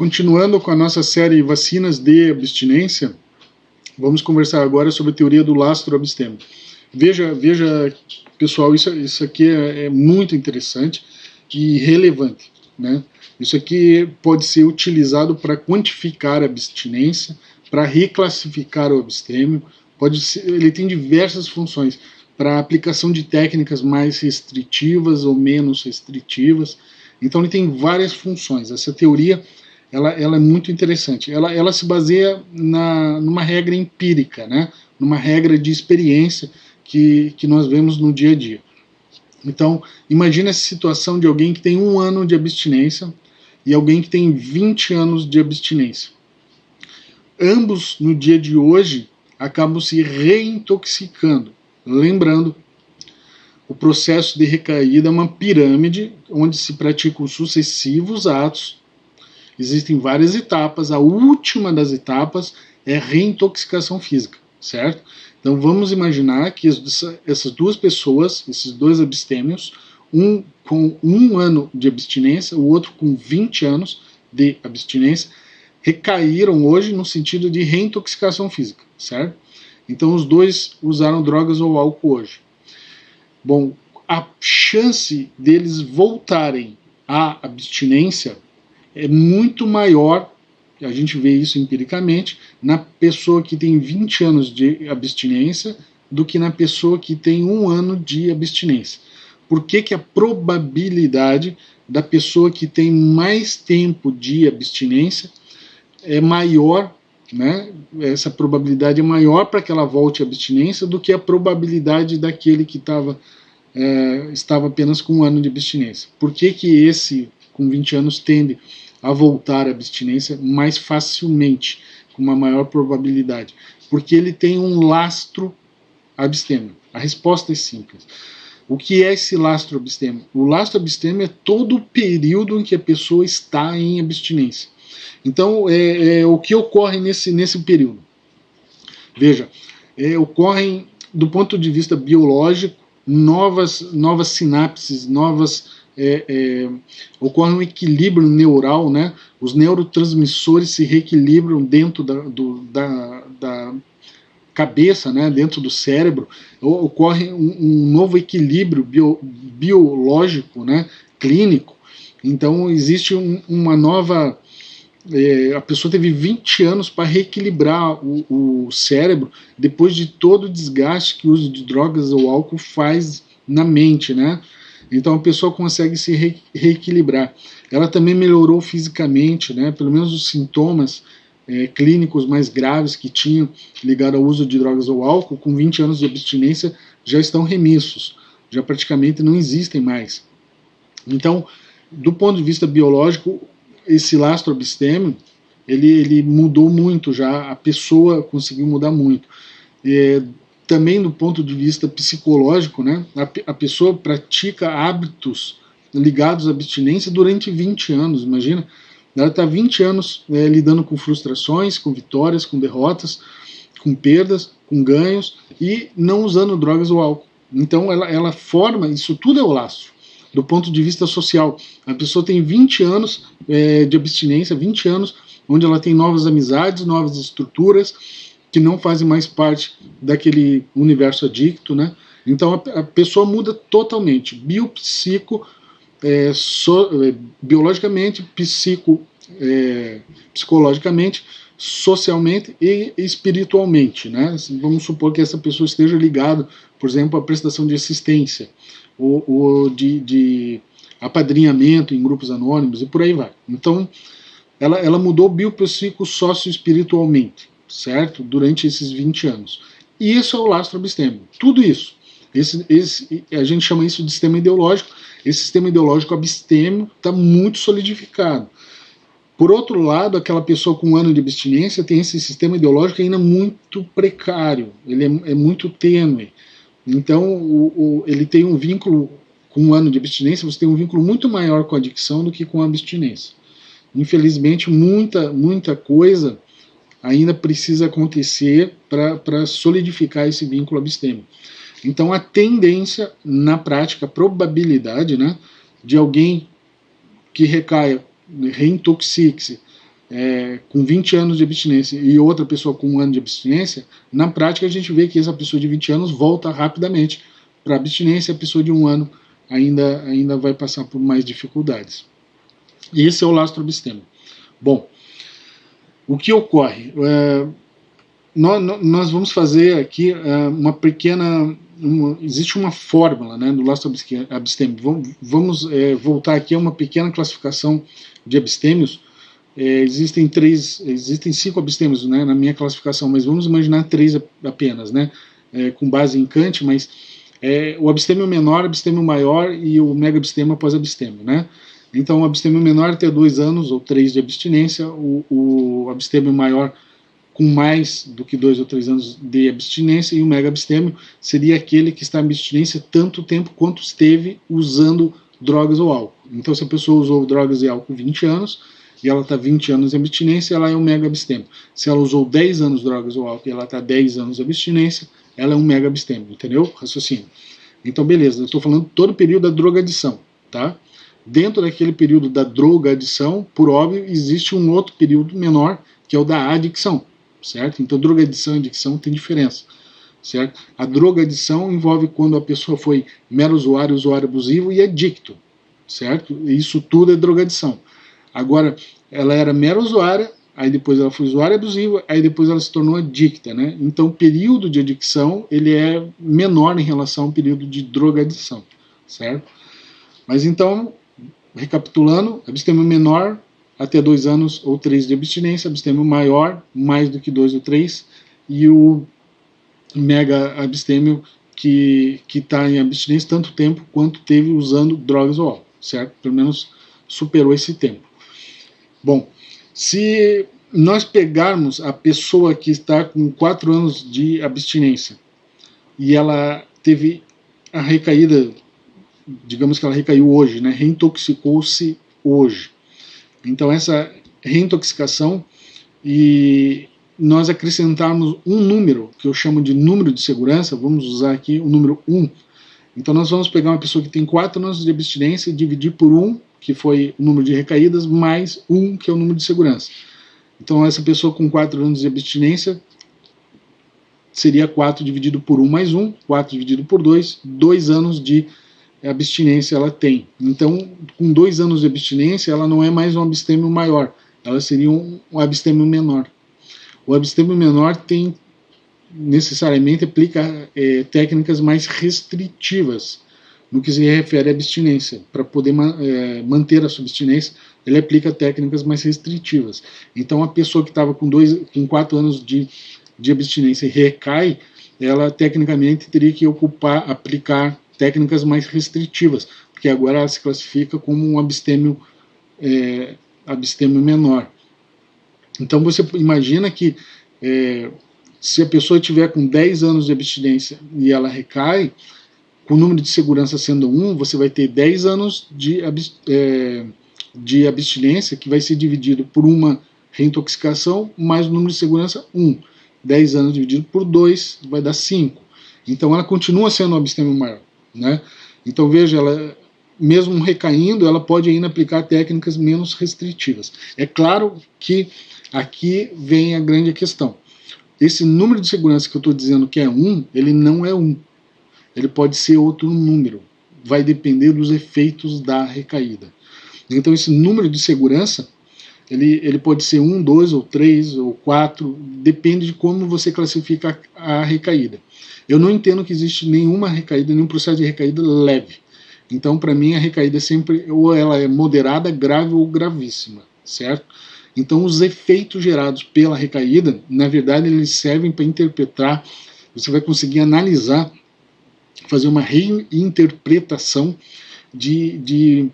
Continuando com a nossa série Vacinas de Abstinência, vamos conversar agora sobre a teoria do lastro abstêmio. Veja, pessoal, isso aqui é muito interessante e relevante, né? Isso aqui pode ser utilizado para quantificar a abstinência, para reclassificar o abstêmio, ele tem diversas funções, para aplicação de técnicas mais restritivas ou menos restritivas. Então ele tem várias funções. Essa teoria ela é muito interessante. Ela se baseia numa regra empírica, né? Numa regra de experiência que nós vemos no dia a dia. Então, imagina essa situação de alguém que tem 1 ano de abstinência e alguém que tem 20 anos de abstinência. Ambos, no dia de hoje, acabam se reintoxicando. Lembrando, o processo de recaída é uma pirâmide onde se praticam sucessivos atos. Existem várias etapas. A última das etapas é a reintoxicação física, certo? Então vamos imaginar que essas duas pessoas, esses dois abstêmios, um com 1 ano de abstinência, o outro com 20 anos de abstinência, recaíram hoje no sentido de reintoxicação física, certo? Então os dois usaram drogas ou álcool hoje. Bom, a chance deles voltarem à abstinência é muito maior, a gente vê isso empiricamente, na pessoa que tem 20 anos de abstinência do que na pessoa que tem 1 ano de abstinência. Por que a probabilidade da pessoa que tem mais tempo de abstinência é maior, né? Essa probabilidade é maior para que ela volte à abstinência do que a probabilidade daquele que estava apenas com 1 ano de abstinência. Por que esse com 20 anos tende a voltar à abstinência mais facilmente, com uma maior probabilidade? Porque ele tem um lastro abstêmio. A resposta é simples. O que é esse lastro abstêmio? O lastro abstêmio é todo o período em que a pessoa está em abstinência. Então, o que ocorre nesse período? Veja, ocorrem, do ponto de vista biológico, novas sinapses, ocorre um equilíbrio neural, né? Os neurotransmissores se reequilibram dentro da cabeça, né? Dentro do cérebro, ocorre um novo equilíbrio biológico, né? Clínico. Então existe uma nova... a pessoa teve 20 anos para reequilibrar o cérebro depois de todo o desgaste que o uso de drogas ou álcool faz na mente, né? Então a pessoa consegue se reequilibrar. Ela também melhorou fisicamente, né? Pelo menos os sintomas clínicos mais graves que tinham ligado ao uso de drogas ou álcool, com 20 anos de abstinência, já estão remissos, já praticamente não existem mais. Então, do ponto de vista biológico, esse lastro abstêmio, ele mudou muito já, a pessoa conseguiu mudar muito. Também do ponto de vista psicológico, né, a pessoa pratica hábitos ligados à abstinência durante 20 anos, imagina. Ela está 20 anos lidando com frustrações, com vitórias, com derrotas, com perdas, com ganhos, e não usando drogas ou álcool. Então ela forma, isso tudo é o lastro. Do ponto de vista social, a pessoa tem 20 anos de abstinência, 20 anos onde ela tem novas amizades, novas estruturas, que não fazem mais parte daquele universo adicto, né? Então a pessoa muda totalmente, biologicamente, psicologicamente, socialmente e espiritualmente, né? Vamos supor que essa pessoa esteja ligada, por exemplo, à prestação de assistência, ou de apadrinhamento em grupos anônimos e por aí vai. Então, ela mudou biopsico-sócio-espiritualmente, certo? Durante esses 20 anos. E isso é o lastro abstêmio. Tudo isso. A gente chama isso de sistema ideológico. Esse sistema ideológico abstêmio está muito solidificado. Por outro lado, aquela pessoa com 1 ano de abstinência tem esse sistema ideológico ainda muito precário. Ele é muito tênue. Então, ele tem um vínculo, com 1 ano de abstinência, você tem um vínculo muito maior com a adicção do que com a abstinência. Infelizmente, muita coisa ainda precisa acontecer para solidificar esse vínculo abstêmio. Então, a tendência, na prática, a probabilidade, né, de alguém que recaia, reintoxique-se com 20 anos de abstinência e outra pessoa com 1 ano de abstinência, na prática a gente vê que essa pessoa de 20 anos volta rapidamente para a abstinência, a pessoa de 1 ano ainda vai passar por mais dificuldades. E esse é o lastro abstêmico. Bom, o que ocorre? Nós vamos fazer aqui uma pequena... existe uma fórmula, né, do lastro abstêmico. Vamos voltar aqui a uma pequena classificação de abstêmios. Existem 5 abstêmios, né, na minha classificação, mas vamos imaginar 3 apenas, né, com base em Kant, mas o abstêmio menor, abstêmio maior e o mega abstêmio após abstêmio, né? Então o abstêmio menor até 2 anos ou 3 de abstinência, o abstêmio maior com mais do que 2 ou 3 anos de abstinência, e o mega abstêmio seria aquele que está em abstinência tanto tempo quanto esteve usando drogas ou álcool. Então se a pessoa usou drogas e álcool 20 anos, e ela está 20 anos em abstinência, ela é um mega abstêmio. Se ela usou 10 anos drogas ou álcool e ela está 10 anos em abstinência, ela é um mega abstêmio, entendeu? Raciocínio. Então beleza, eu estou falando todo o período da drogadição, tá? Dentro daquele período da drogadição, por óbvio, existe um outro período menor, que é o da adicção, certo? Então drogadição e adicção tem diferença, certo? A drogadição envolve quando a pessoa foi mero usuário abusivo e adicto, certo? Isso tudo é drogadição. Agora, ela era mera usuária, aí depois ela foi usuária abusiva, aí depois ela se tornou adicta, né? Então o período de adicção, ele é menor em relação ao período de drogadição, certo? Mas então, recapitulando, abstêmio menor até 2 anos ou 3 de abstinência, abstêmio maior, mais do que 2 ou 3, e o mega abstêmio que está em abstinência tanto tempo quanto teve usando drogas ou álcool, certo? Pelo menos superou esse tempo. Bom, se nós pegarmos a pessoa que está com 4 anos de abstinência e ela teve a recaída, digamos que ela recaiu hoje, né, reintoxicou-se hoje. Então essa reintoxicação, e nós acrescentarmos um número, que eu chamo de número de segurança, vamos usar aqui o número 1. Então nós vamos pegar uma pessoa que tem 4 anos de abstinência e dividir por 1, que foi o número de recaídas, mais 1, que é o número de segurança. Então essa pessoa com 4 anos de abstinência seria 4 dividido por 1 mais 1, 4 dividido por 2, 2 anos de abstinência ela tem. Então, com 2 anos de abstinência, ela não é mais um abstêmio maior, ela seria um abstêmio menor. O abstêmio menor tem, necessariamente, aplica técnicas mais restritivas no que se refere à abstinência. Para poder manter a sua abstinência, ele aplica técnicas mais restritivas. Então, a pessoa que estava com 4 anos de abstinência e recai, ela tecnicamente teria que aplicar técnicas mais restritivas, porque agora ela se classifica como um abstêmio menor. Então você imagina que se a pessoa tiver com 10 anos de abstinência e ela recai, com o número de segurança sendo 1, você vai ter 10 anos de abstinência, que vai ser dividido por uma reintoxicação, mais o número de segurança 1. 10 anos dividido por 2 vai dar 5. Então ela continua sendo um abstêmio maior, né? Então veja, ela, mesmo recaindo, ela pode ainda aplicar técnicas menos restritivas. É claro que aqui vem a grande questão. Esse número de segurança que eu estou dizendo que é 1, ele não é 1. Ele pode ser outro número. Vai depender dos efeitos da recaída. Então esse número de segurança, ele pode ser 1, 2, ou 3, ou 4, depende de como você classifica a recaída. Eu não entendo que existe nenhuma recaída, nenhum processo de recaída leve. Então, para mim, a recaída sempre, ou ela é moderada, grave ou gravíssima, certo? Então, os efeitos gerados pela recaída, na verdade, eles servem para interpretar, você vai conseguir analisar, fazer uma reinterpretação de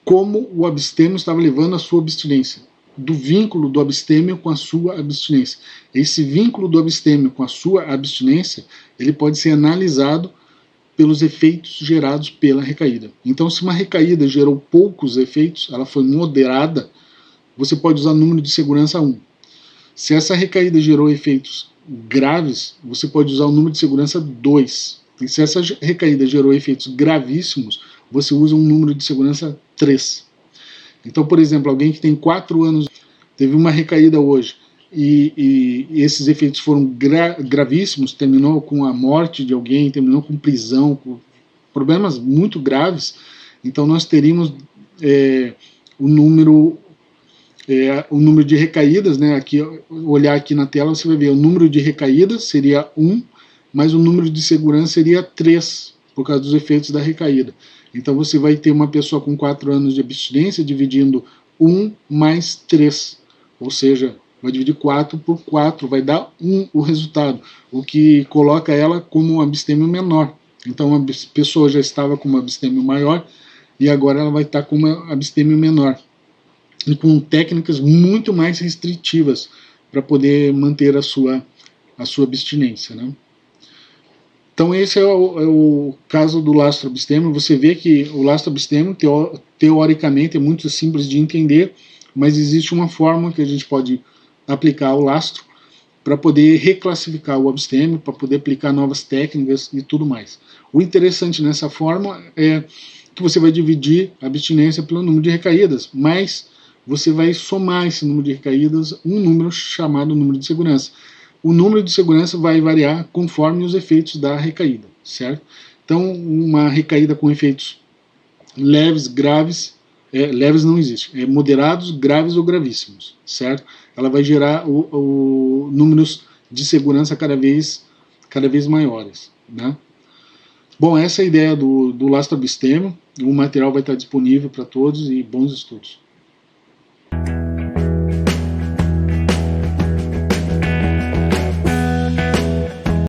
como o abstêmio estava levando a sua abstinência, do vínculo do abstêmio com a sua abstinência. Esse vínculo do abstêmio com a sua abstinência, ele pode ser analisado pelos efeitos gerados pela recaída. Então, se uma recaída gerou poucos efeitos, ela foi moderada, você pode usar o número de segurança 1. Se essa recaída gerou efeitos graves, você pode usar o número de segurança 2. E se essa recaída gerou efeitos gravíssimos, você usa um número de segurança 3. Então, por exemplo, alguém que tem 4 anos teve uma recaída hoje, e esses efeitos foram gravíssimos, terminou com a morte de alguém, terminou com prisão, com problemas muito graves, então nós teríamos o número de recaídas, né? Aqui, olhar aqui na tela, você vai ver o número de recaídas seria 1, mas o número de segurança seria 3, por causa dos efeitos da recaída. Então você vai ter uma pessoa com 4 anos de abstinência dividindo 1 mais 3, ou seja, vai dividir 4 por 4, vai dar 1 o resultado, o que coloca ela como um abstêmio menor. Então a pessoa já estava com um abstêmio maior e agora ela vai estar com um abstêmio menor, e com técnicas muito mais restritivas para poder manter a sua abstinência, né? Então esse é o caso do lastro abstêmio. Você vê que o lastro abstêmio, teoricamente, é muito simples de entender, mas existe uma forma que a gente pode aplicar o lastro para poder reclassificar o abstêmio, para poder aplicar novas técnicas e tudo mais. O interessante nessa forma é que você vai dividir a abstinência pelo número de recaídas, mas você vai somar esse número de recaídas um número chamado número de segurança. O número de segurança vai variar conforme os efeitos da recaída, certo? Então, uma recaída com efeitos leves, graves, leves não existe, moderados, graves ou gravíssimos, certo? Ela vai gerar números de segurança cada vez maiores, né? Bom, essa é a ideia do lastro abstêmio. O material vai estar disponível para todos e bons estudos.